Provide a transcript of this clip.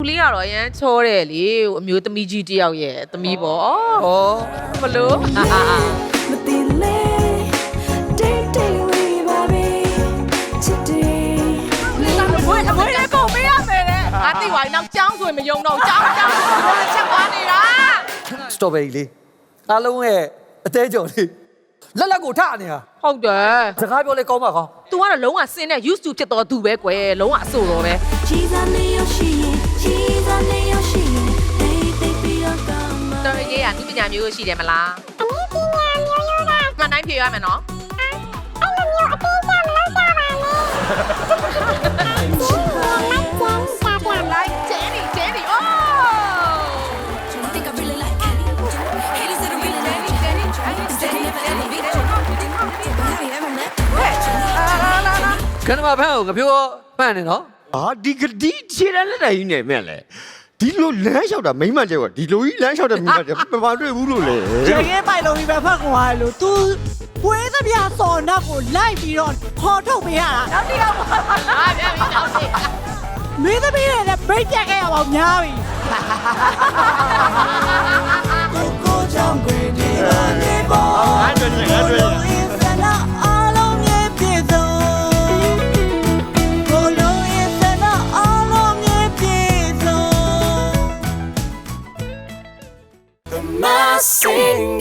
လေးကတော့အရန်ချောတယ်လေအမျိုးသမီးကြီးတယောက်ရဲ့သမီးပေါ့ဩမလို့မသိလေတိတ်တိတ်လေးပါပဲချစ်တယ်ဘွေးလေးပုံပေးရမယ်တဲ့ငါသိပါရင်နောက်ကြောင်းဆိုရင်မယုံတော့ကြောင်းချက်သွားနေတာ စတော်ဘယ်ရီလေးအားလုံးရဲ့အသေးကြော်လေးလက်လက်ကိုထနေတာ ဟုတ်တယ် စကားပြောလဲကောင်းပါကောင်း तू ကတော့လုံးဝစင်းတဲ့ used to ဖြစ်တော့သူပဲကွယ်လုံးဝအဆိုတော့ပဲတော်ရေးရသူပညာမျိုးရှိတယ်မလားအမှုပညာမျိုးရောမှန်တိုင်းဖြေရမယ်နော်အဲ့လိုမျိုးအသေးစိတ်မလုပ်ကြပါနဲ့like Jenny ohခဏမှဖမ်းအောင်ငပြိုးဖမ်းနေနော် ဟာဒီကတိခြေတန်းလက်တိုင်ကြီးနဲ့မြက်လေဒီလိုလမ်းလျှောက်တာမိမ့်မှန်ကျဲကွာဒီလိုကြီးလမ်းလျှောက်တဲ့မိမ့်မှန်ကျဲမတွေ့ဘူးလို့လေ ကျေကဲပိုင်လုံးကြီးပဲဖတ်ကွာလို့ तू ပွေးသပြားစော်နှက်ကိုလိုက်ပြီးတော့ခေါ်ထုတ်ပေးရတာ နောက်တစ်ယောက်ပါပြန်ပြီနောက်တစ် မင်းသမီးတွေနဲ့ဘိတ်ပြက်ခဲ့ရပါဦးများပြီကိုကြောင့်ခွေဒီပါနေပေါ် ငါတွေ့ငါတွေ့ အားလုံးရဲ့ပြည့်စုံကိုလုံးရဲ့ဆန္ဒအားလုံးရဲ့ပြည့်စုံ My sing